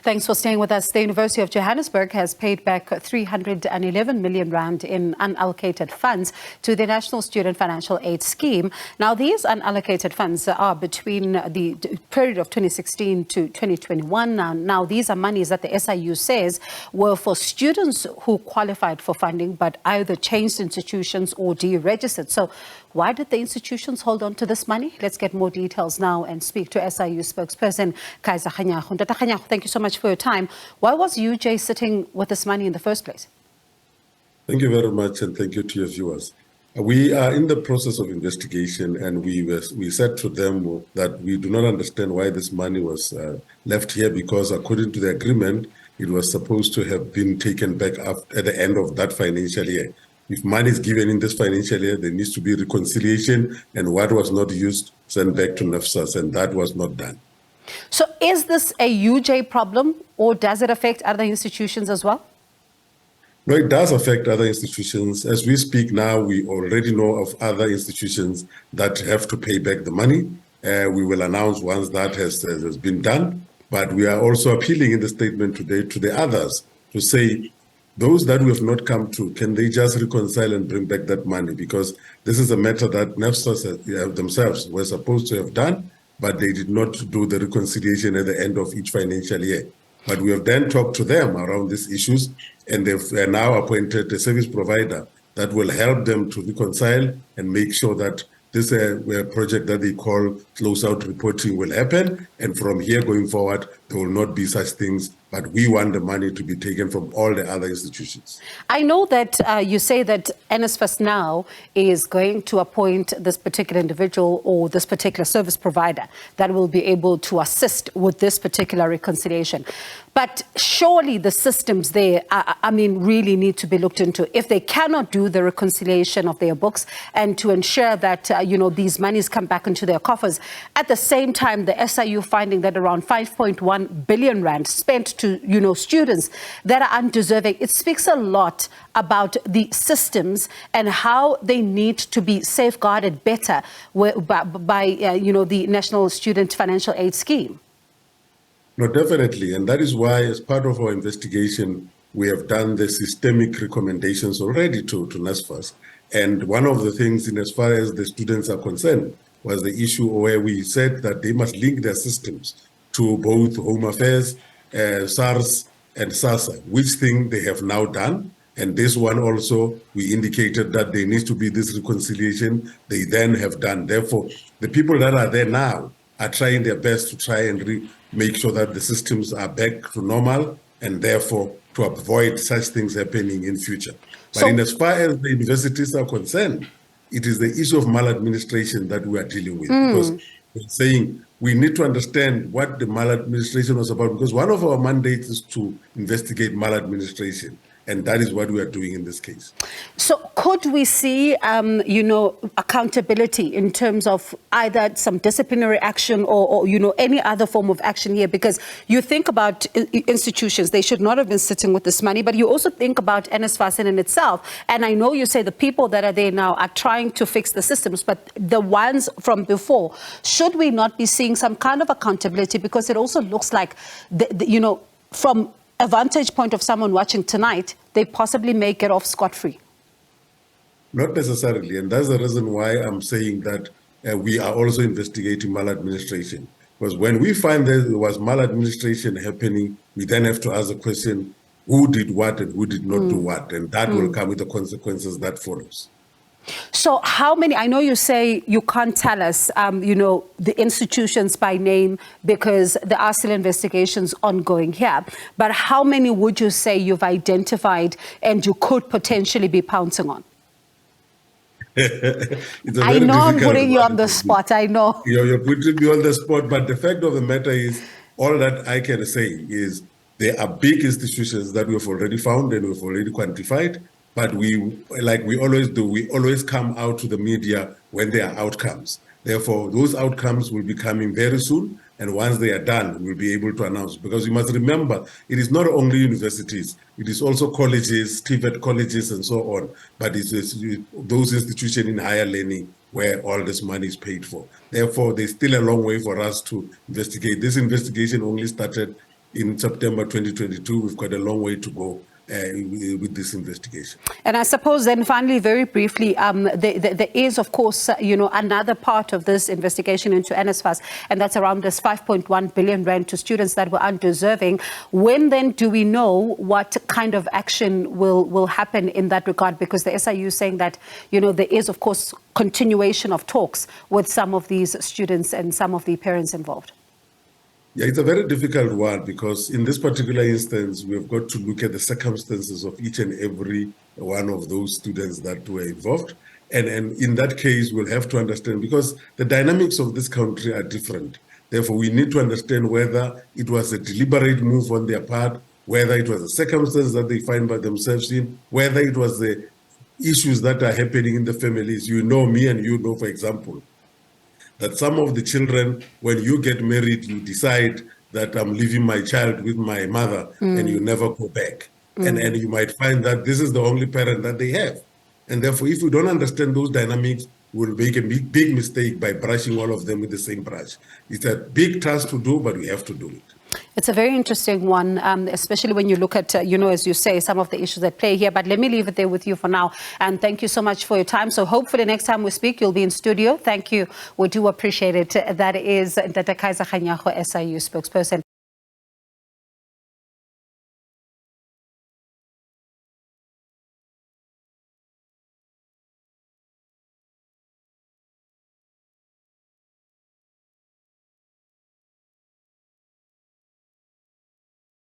Thanks for staying with us. The University of Johannesburg has paid back 311 million rand in unallocated funds to the National Student Financial Aid Scheme. Now, these unallocated funds are between the period of 2016 to 2021. Now, these are monies that the SIU says were for students who qualified for funding but either changed institutions or deregistered. So why did the institutions hold on to this money? Let's get more details now and speak to SIU spokesperson Kaizer Kganyago. Dr. Kganyago, thank you so much for your time. Why was UJ sitting with this money in the first place? Thank you very much, and thank you to your viewers. We are in the process of investigation, and we said to them that we do not understand why this money was left here, because according to the agreement, it was supposed to have been taken back at the end of that financial year. If money is given in this financial year, there needs to be reconciliation, and what was not used sent back to NSFAS, and that was not done. So is this a UJ problem, or does it affect other institutions as well? No, it does affect other institutions. As we speak now, we already know of other institutions that have to pay back the money. We will announce once that has been done. But we are also appealing in the statement today to the others to say, those that we have not come to, can they just reconcile and bring back that money? Because this is a matter that NSFAS themselves were supposed to have done, but they did not do the reconciliation at the end of each financial year. But we have then talked to them around these issues, and they've now appointed a service provider that will help them to reconcile and make sure that this project that they call close-out reporting will happen. And from here going forward, there will not be such things. But we want the money to be taken from all the other institutions. I know that you say that NSFAS now is going to appoint this particular individual or this particular service provider that will be able to assist with this particular reconciliation. But surely the systems there, really need to be looked into. If they cannot do the reconciliation of their books and to ensure that, these monies come back into their coffers, at the same time, the SIU finding that around 5.1 billion rand spent to, students that are undeserving. It speaks a lot about the systems and how they need to be safeguarded better by the National Student Financial Aid Scheme. No, definitely. And that is why, as part of our investigation, we have done the systemic recommendations already to NSFAS. And one of the things, in as far as the students are concerned, was the issue where we said that they must link their systems to both Home Affairs, SARS and SASA, which thing they have now done. And this one also, we indicated that there needs to be this reconciliation they then have done. Therefore, the people that are there now are trying their best to try and make sure that the systems are back to normal, and therefore to avoid such things happening in future. But in as far as the universities are concerned, it is the issue of maladministration that we are dealing with. Because we're saying we need to understand what the maladministration was about, because one of our mandates is to investigate maladministration. And that is what we are doing in this case. So could we see, accountability in terms of either some disciplinary action or any other form of action here? Because you think about institutions, they should not have been sitting with this money, but you also think about NSFAS in itself. And I know you say the people that are there now are trying to fix the systems, but the ones from before, should we not be seeing some kind of accountability? Because it also looks like, from a vantage point of someone watching tonight, they possibly may get off scot-free. Not necessarily, and that's the reason why I'm saying that we are also investigating maladministration. Because when we find that there was maladministration happening, we then have to ask the question, who did what and who did not do what? And that will come with the consequences that follows. So how many, I know you say you can't tell us, the institutions by name because there are still investigations ongoing here, but how many would you say you've identified and you could potentially be pouncing on? I know I'm putting you on the spot, I know. You're putting me on the spot, but the fact of the matter is, all that I can say is there are big institutions that we've already found and we've already quantified. But like we always do, we always come out to the media when there are outcomes. Therefore, those outcomes will be coming very soon. And once they are done, we'll be able to announce. Because you must remember, it is not only universities, it is also colleges, TVET colleges, and so on. But it's those institutions in higher learning where all this money is paid for. Therefore, there's still a long way for us to investigate. This investigation only started in September 2022. We've got a long way to go with this investigation. And I suppose then finally, very briefly, there is, of course, another part of this investigation into NSFAS, and that's around this 5.1 billion rand to students that were undeserving. When then do we know what kind of action will happen in that regard? Because the SIU is saying that, there is, of course, continuation of talks with some of these students and some of the parents involved. Yeah, it's a very difficult one because in this particular instance, we've got to look at the circumstances of each and every one of those students that were involved. And in that case, we'll have to understand, because the dynamics of this country are different. Therefore, we need to understand whether it was a deliberate move on their part, whether it was a circumstance that they find by themselves in, whether it was the issues that are happening in the families. Me and you know, for example, that some of the children, when you get married, you decide that I'm leaving my child with my mother and you never go back. And you might find that this is the only parent that they have. And therefore, if we don't understand those dynamics, we'll make a big mistake by brushing all of them with the same brush. It's a big task to do, but we have to do it. It's a very interesting one, especially when you look at, as you say, some of the issues that play here. But let me leave it there with you for now. And thank you so much for your time. So hopefully next time we speak, you'll be in studio. Thank you. We do appreciate it. That is Kaizer Kganyago, SIU spokesperson.